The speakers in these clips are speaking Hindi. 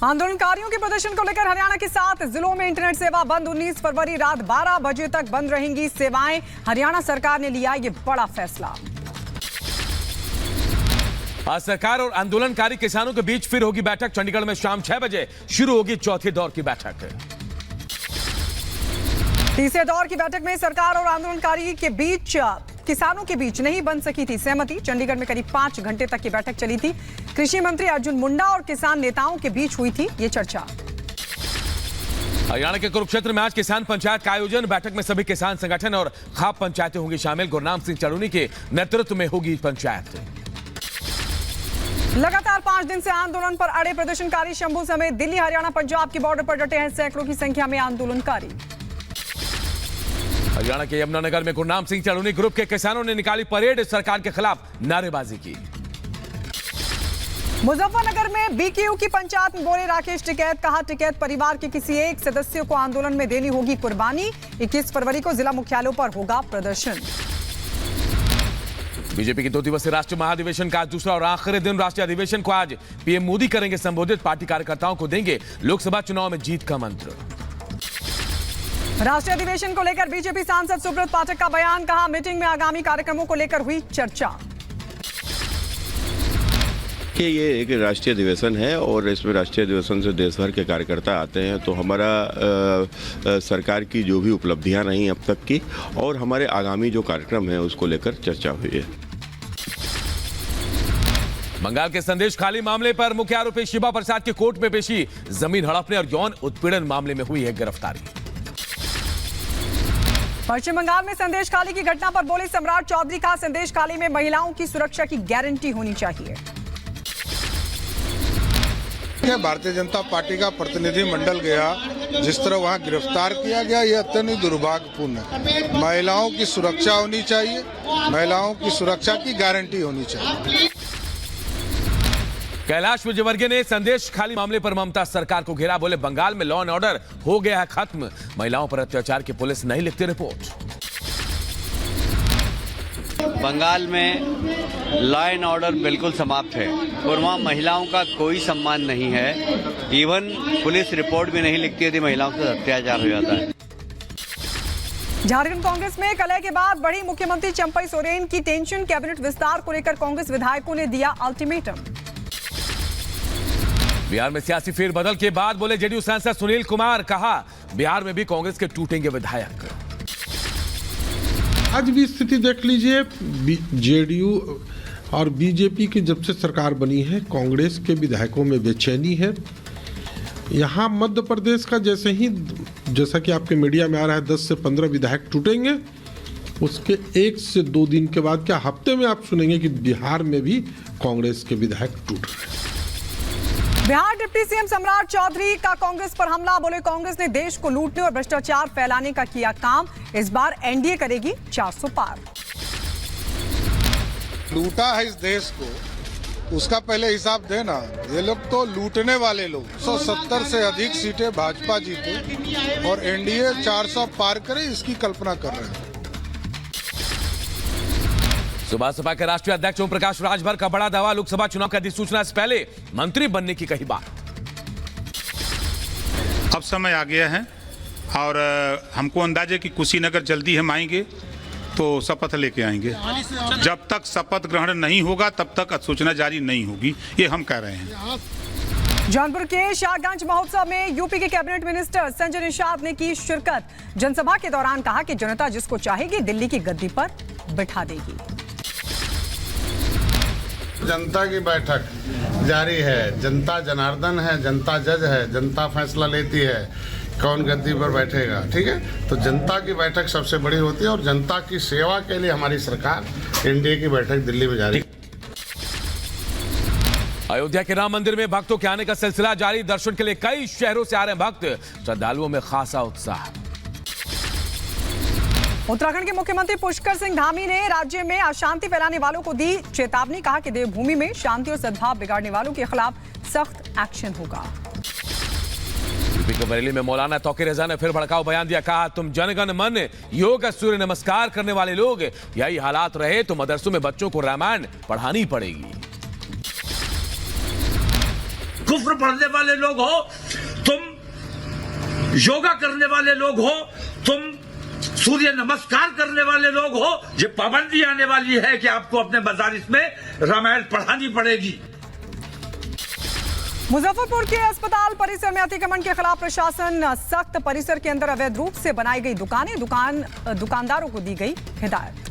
आंदोलनकारियों के प्रदर्शन को लेकर हरियाणा के 7 जिलों में इंटरनेट सेवा बंद। 19 फरवरी रात 12 बजे तक बंद रहेंगी सेवाएं। हरियाणा सरकार ने लिया ये बड़ा फैसला। आज सरकार और आंदोलनकारी किसानों के बीच फिर होगी बैठक। चंडीगढ़ में शाम 6 बजे शुरू होगी चौथे दौर की बैठक। तीसरे दौर की बैठक में सरकार और आंदोलनकारी के बीच किसानों के बीच नहीं बन सकी थी सहमति। चंडीगढ़ में करीब 5 घंटे तक की बैठक चली थी। कृषि मंत्री अर्जुन मुंडा और किसान नेताओं के बीच हुई थी ये चर्चा। हरियाणा के कुरुक्षेत्र में आज किसान पंचायत का आयोजन। बैठक में सभी किसान संगठन और खाप पंचायतें होंगी शामिल। गुरनाम सिंह चड़ूनी के नेतृत्व में होगी पंचायत। लगातार 5 दिन से आंदोलन पर अड़े प्रदर्शनकारी शंभू समेत दिल्ली, हरियाणा, पंजाब की बॉर्डर पर डटे हैं सैकड़ों की संख्या में आंदोलनकारी। हरियाणा के यमुनानगर में गुरनाम सिंह चड़ूनी ग्रुप के किसानों ने निकाली परेड। सरकार के खिलाफ नारेबाजी की। मुजफ्फरनगर में बीकेयू की पंचायत में बोले राकेश टिकैत। कहा टिकैत परिवार के किसी एक सदस्य को आंदोलन में देनी होगी कुर्बानी। 21 फरवरी को जिला मुख्यालयों पर होगा प्रदर्शन। बीजेपी की 2 दिवसीय राष्ट्रीय महाधिवेशन का आज दूसरा और आखिरी दिन। राष्ट्रीय अधिवेशन को आज पीएम मोदी करेंगे संबोधित। पार्टी कार्यकर्ताओं को देंगे लोकसभा चुनाव में जीत का मंत्र। राष्ट्रीय अधिवेशन को लेकर बीजेपी सांसद सुब्रत पाठक का बयान। कहा मीटिंग में आगामी कार्यक्रमों को लेकर हुई चर्चा। कि ये एक राष्ट्रीय अधिवेशन है और इसमें राष्ट्रीय अधिवेशन से देश भर के कार्यकर्ता आते हैं, तो हमारा सरकार की जो भी उपलब्धियां रही अब तक की और हमारे आगामी जो कार्यक्रम है उसको लेकर चर्चा हुई है। बंगाल के संदेश खाली मामले पर मुख्य आरोपी शिबा प्रसाद की कोर्ट में पेशी। जमीन हड़पने और यौन उत्पीड़न मामले में हुई है गिरफ्तारी। पश्चिम बंगाल में संदेश खाली की घटना पर बोले सम्राट चौधरी। कहा संदेश खाली में महिलाओं की सुरक्षा की गारंटी होनी चाहिए। भारतीय जनता पार्टी का प्रतिनिधि मंडल गया, जिस तरह वहां गिरफ्तार किया गया, यह अत्यंत दुर्भाग्यपूर्ण है। महिलाओं की सुरक्षा होनी चाहिए, महिलाओं की सुरक्षा की गारंटी होनी चाहिए। कैलाश विजयवर्गीय ने संदेश खाली मामले पर ममता सरकार को घेरा। बोले बंगाल में लॉ एंड ऑर्डर हो गया है खत्म। महिलाओं पर अत्याचार की पुलिस नहीं लिखती रिपोर्ट। बंगाल में लॉ एंड ऑर्डर बिल्कुल समाप्त है और वहाँ महिलाओं का कोई सम्मान नहीं है। इवन पुलिस रिपोर्ट भी नहीं लिखती यदि महिलाओं से अत्याचार हो जाता है। झारखंड कांग्रेस में कलह के बाद बढ़ी मुख्यमंत्री चंपई सोरेन की टेंशन। कैबिनेट विस्तार को लेकर कांग्रेस विधायकों ने दिया अल्टीमेटम। बिहार में सियासी फेरबदल के बाद बोले जेडीयू सांसद सुनील कुमार। कहा बिहार में भी कांग्रेस के टूटेंगे विधायक। आज भी स्थिति देख लीजिए, जेडीयू और बीजेपी की जब से सरकार बनी है कांग्रेस के विधायकों में बेचैनी है। यहाँ मध्य प्रदेश का जैसा कि आपके मीडिया में आ रहा है 10 से 15 विधायक टूटेंगे, उसके 1 से 2 दिन के बाद क्या हफ्ते में आप सुनेंगे कि बिहार में भी कांग्रेस के विधायक टूट रहे हैं। बिहार डिप्टी सीएम सम्राट चौधरी का कांग्रेस पर हमला। बोले कांग्रेस ने देश को लूटने और भ्रष्टाचार फैलाने का किया काम। इस बार एनडीए करेगी 400 पार। लूटा है इस देश को, उसका पहले हिसाब देना। ये लोग तो लूटने वाले लोग। 170 से अधिक सीटें भाजपा जीते और एनडीए 400 पार करे, इसकी कल्पना कर रहे हैं। सुबह सपा के राष्ट्रीय अध्यक्ष ओम प्रकाश राजभर का बड़ा दावा। लोकसभा चुनाव की अधिसूचना से पहले मंत्री बनने की कही बात। अब समय आ गया है और हमको अंदाजा है कि कुशीनगर जल्दी हम आएंगे तो शपथ लेके आएंगे। जब तक शपथ ग्रहण नहीं होगा तब तक अधिसूचना जारी नहीं होगी, ये हम कह रहे हैं। जौनपुर के शाहगंज महोत्सव में यूपी के कैबिनेट मिनिस्टर संजय निषाद ने की शिरकत। जनसभा के दौरान कहा कि जनता जिसको चाहेगी दिल्ली की गद्दी पर बिठा देगी। जनता की बैठक जारी है। जनता जनार्दन है, जनता जज है, जनता फैसला लेती है कौन गद्दी पर बैठेगा। ठीक है, तो जनता की बैठक सबसे बड़ी होती है और जनता की सेवा के लिए हमारी सरकार एनडीए की बैठक दिल्ली में जारी। अयोध्या के राम मंदिर में भक्तों के आने का सिलसिला जारी। दर्शन के लिए कई शहरों से आ रहे भक्त। श्रद्धालुओं में खासा उत्साह। उत्तराखंड के मुख्यमंत्री पुष्कर सिंह धामी ने राज्य में अशांति फैलाने वालों को दी चेतावनी। कहा कि देवभूमि में शांति और सद्भाव बिगाड़ने वालों के खिलाफ सख्त एक्शन होगा। यूपी के बरेली में मौलाना तौकीर रजा ने फिर भड़काऊ बयान दिया। कहा तुम जनगण मन योग सूर्य नमस्कार करने वाले लोग, यही हालात रहे तो मदरसों में बच्चों को रामायण पढ़ानी पड़ेगी। कुफ्र पढ़ने वाले लोग हो, तुम योगा करने वाले लोग हो, तुम सूर्य नमस्कार करने वाले लोग हो, ये पाबंदी आने वाली है कि आपको अपने मजारिस में रामायण पढ़ानी पड़ेगी। मुजफ्फरपुर के अस्पताल परिसर में अतिक्रमण के खिलाफ प्रशासन सख्त। परिसर के अंदर अवैध रूप से बनाई गई दुकानदारों को दी गई हिदायत।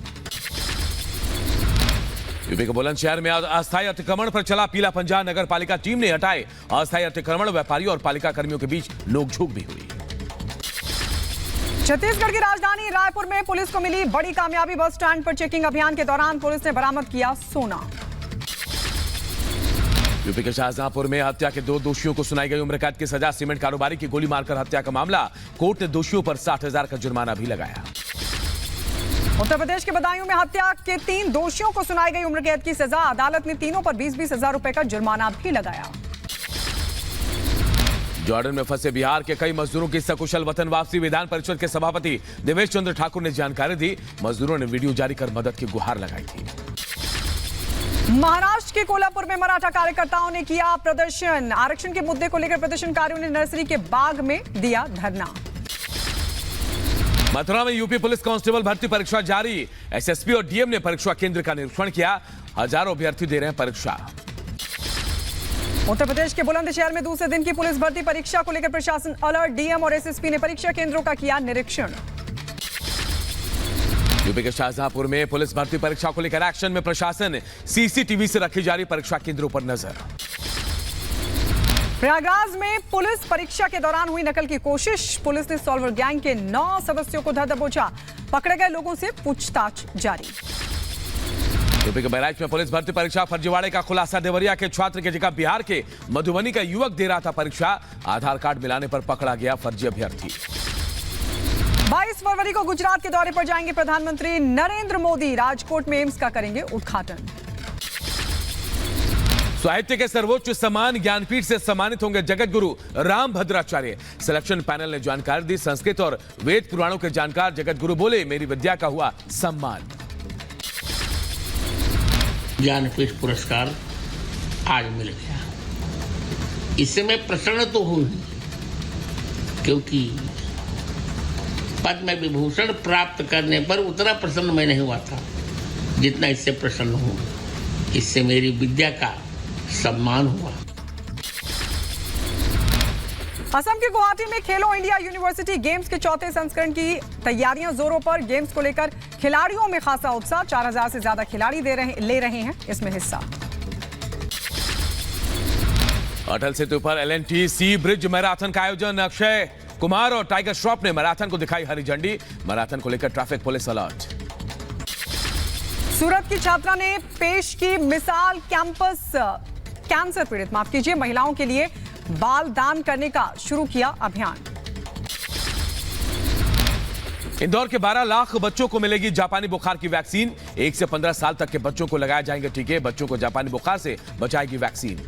यूपी के बुलंदशहर में अस्थायी अतिक्रमण पर चला पीला पंजा। नगर पालिका टीम ने हटाए अस्थायी अतिक्रमण। व्यापारियों और पालिका कर्मियों के बीच नोकझोंक भी हुई। छत्तीसगढ़ की राजधानी रायपुर में पुलिस को मिली बड़ी कामयाबी। बस स्टैंड पर चेकिंग अभियान के दौरान पुलिस ने बरामद किया सोना। यूपी के शाहजहांपुर में हत्या के 2 दोषियों को सुनाई गई उम्र कैद की सजा। सीमेंट कारोबारी की गोली मारकर हत्या का मामला। कोर्ट ने दोषियों पर 60,000 का जुर्माना भी लगाया। उत्तर प्रदेश के बदायूं में हत्या के 3 दोषियों को सुनाई गई उम्र कैद की सजा। अदालत ने तीनों पर 20-20 हजार रुपए का जुर्माना भी लगाया। जॉर्डन में फंसे बिहार के कई मजदूरों की सकुशल वतन वापसी। विधान परिषद के सभापति देवेश चंद्र ठाकुर ने जानकारी दी। मजदूरों ने वीडियो जारी कर मदद की गुहार लगाई थी। महाराष्ट्र के कोल्हापुर में मराठा कार्यकर्ताओं ने किया प्रदर्शन। आरक्षण के मुद्दे को लेकर प्रदर्शनकारियों ने नर्सरी के बाग में दिया धरना। मथुरा में यूपी पुलिस कांस्टेबल भर्ती परीक्षा जारी। एसएसपी और डीएम ने परीक्षा केंद्र का निरीक्षण किया। हजारों अभ्यर्थी दे रहे हैं परीक्षा। उत्तर प्रदेश के बुलंदशहर में दूसरे दिन की पुलिस भर्ती परीक्षा को लेकर प्रशासन अलर्ट। डीएम और एसएसपी ने परीक्षा केंद्रों का किया निरीक्षण। यूपी के शाहजहांपुर में पुलिस भर्ती परीक्षा को लेकर एक्शन में प्रशासन। सीसीटीवी से रखी जा रही परीक्षा केंद्रों पर नजर। प्रयागराज में पुलिस परीक्षा के दौरान हुई नकल की कोशिश। पुलिस ने सॉल्वर गैंग के 9 सदस्यों को धर दबोचा। पकड़े गए लोगों से पूछताछ जारी। यूपी के बहराइच में पुलिस भर्ती परीक्षा फर्जीवाड़े का खुलासा। देवरिया के छात्र की जगह बिहार के मधुबनी का युवक दे रहा था परीक्षा। आधार कार्ड मिलाने पर पकड़ा गया फर्जी अभ्यर्थी। 22 फरवरी को गुजरात के दौरे पर जाएंगे प्रधानमंत्री नरेंद्र मोदी। राजकोट में एम्स का करेंगे उद्घाटन। साहित्य के सर्वोच्च सम्मान ज्ञानपीठ से सम्मानित होंगे जगत गुरु राम भद्राचार्य। सिलेक्शन पैनल ने जानकारी दी। संस्कृत और वेद पुराणों के जानकार जगत गुरु बोले, मेरी विद्या का हुआ सम्मान। ज्ञानपीठ पुरस्कार आज मिल गया। इससे मैं प्रसन्न तो हूं, क्योंकि पद्म विभूषण प्राप्त करने पर उतना प्रसन्न मैं नहीं हुआ था जितना इससे प्रसन्न हूं। इससे मेरी विद्या का सम्मान हुआ। असम के गुवाहाटी में खेलो इंडिया यूनिवर्सिटी गेम्स के 4थे संस्करण की तैयारियां जोरों पर। गेम्स को लेकर खिलाड़ियों में खासा उत्साह। 4000 से ज्यादा खिलाड़ी ले रहे हैं इसमें हिस्सा। अटल सेतु पर LNT सी ब्रिज मैराथन का आयोजन। अक्षय कुमार और टाइगर श्रॉफ ने मैराथन को दिखाई हरी झंडी। मैराथन को लेकर ट्रैफिक पुलिस अलर्ट। सूरत की छात्रा ने पेश की मिसाल। कैंसर पीड़ित महिलाओं के लिए बाल दान करने का शुरू किया अभियान। इंदौर के 12 लाख बच्चों को मिलेगी जापानी बुखार की वैक्सीन। 1 से 15 साल तक के बच्चों को लगाए जाएंगे टीके। बच्चों को जापानी बुखार से बचाएगी वैक्सीन।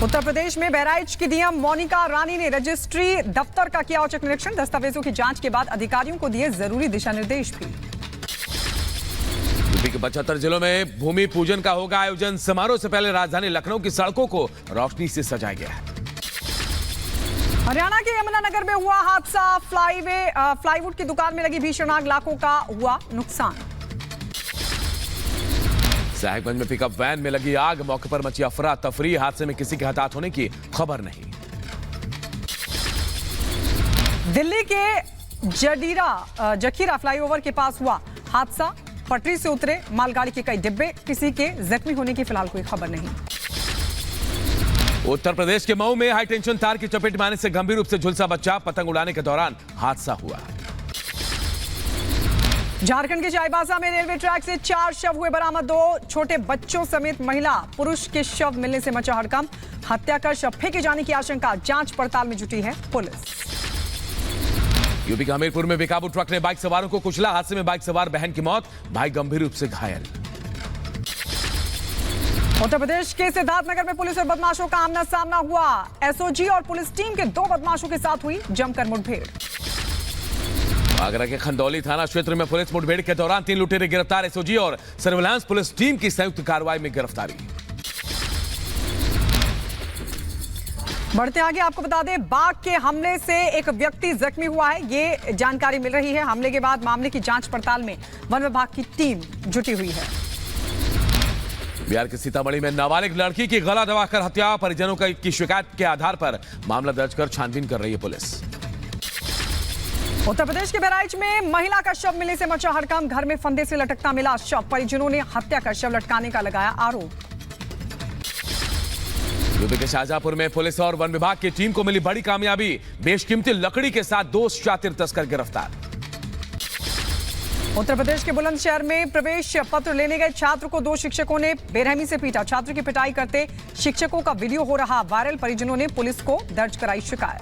उत्तर प्रदेश में बहराइच की डीएम मोनिका रानी ने रजिस्ट्री दफ्तर का किया औचक निरीक्षण। दस्तावेजों की जांच के बाद अधिकारियों को दिए जरूरी दिशा निर्देश भी। यूपी के 75 जिलों में भूमि पूजन का होगा आयोजन। समारोह से पहले राजधानी लखनऊ की सड़कों को रोशनी से सजाया गया है। हरियाणा के यमुनानगर में हुआ हादसा। प्लाईवुड की दुकान में लगी भीषण आग। लाखों का हुआ नुकसान। साहिबगंज में पिकअप वैन में लगी आग। मौके पर मची अफरा तफरी। हादसे में किसी के हताहत होने की खबर नहीं। दिल्ली के जखीरा फ्लाईओवर के पास हुआ हादसा। पटरी से उतरे मालगाड़ी के कई डिब्बे। किसी के जख्मी होने की फिलहाल कोई खबर नहीं। उत्तर प्रदेश के मऊ में हाई टेंशन तार की चपेट में आने से गंभीर रूप से झुलसा बच्चा। पतंग उड़ाने के दौरान हादसा हुआ। झारखंड के चाईबासा में रेलवे ट्रैक से 4 शव हुए बरामद। 2 छोटे बच्चों समेत महिला पुरुष के शव मिलने से मचा हड़कंप। हत्या कर शव फेंके जाने की आशंका। जांच पड़ताल में जुटी है पुलिस। यूपी के हमीरपुर में बेकाबू ट्रक ने बाइक सवारों को कुचला। हादसे में बाइक सवार बहन की मौत। भाई गंभीर रूप से घायल। उत्तर प्रदेश के सिद्धार्थनगर में पुलिस और बदमाशों का आमना सामना हुआ। एसओजी और पुलिस टीम के 2 बदमाशों के साथ हुई जमकर मुठभेड़। आगरा के खंदौली थाना क्षेत्र में पुलिस मुठभेड़ के दौरान 3 लुटेरे गिरफ्तार। एसओजी और सर्विलांस पुलिस टीम की संयुक्त कार्रवाई में गिरफ्तारी। बढ़ते आगे, आपको बता दें बाघ के हमले से एक व्यक्ति जख्मी हुआ है, ये जानकारी मिल रही है। हमले के बाद मामले की जांच पड़ताल में वन विभाग की टीम जुटी हुई है। बिहार के सीतामढ़ी में नाबालिग लड़की की गला दबाकर हत्या, परिजनों की शिकायत के आधार पर मामला दर्ज कर छानबीन कर रही है पुलिस। उत्तर प्रदेश के बहराइच में महिला का शव मिलने से मचा हड़कंप, घर में फंदे से लटकता मिला शव, परिजनों ने हत्या कर शव लटकाने का लगाया आरोप। यूपी के शाहजहांपुर में पुलिस और वन विभाग की टीम को मिली बड़ी कामयाबी, बेशकीमती लकड़ी के साथ 2 शातिर तस्कर गिरफ्तार। उत्तर प्रदेश के बुलंदशहर में प्रवेश पत्र लेने गए छात्र को 2 शिक्षकों ने बेरहमी से पीटा, छात्र की पिटाई करते शिक्षकों का वीडियो हो रहा वायरल, परिजनों ने पुलिस को दर्ज कराई शिकायत।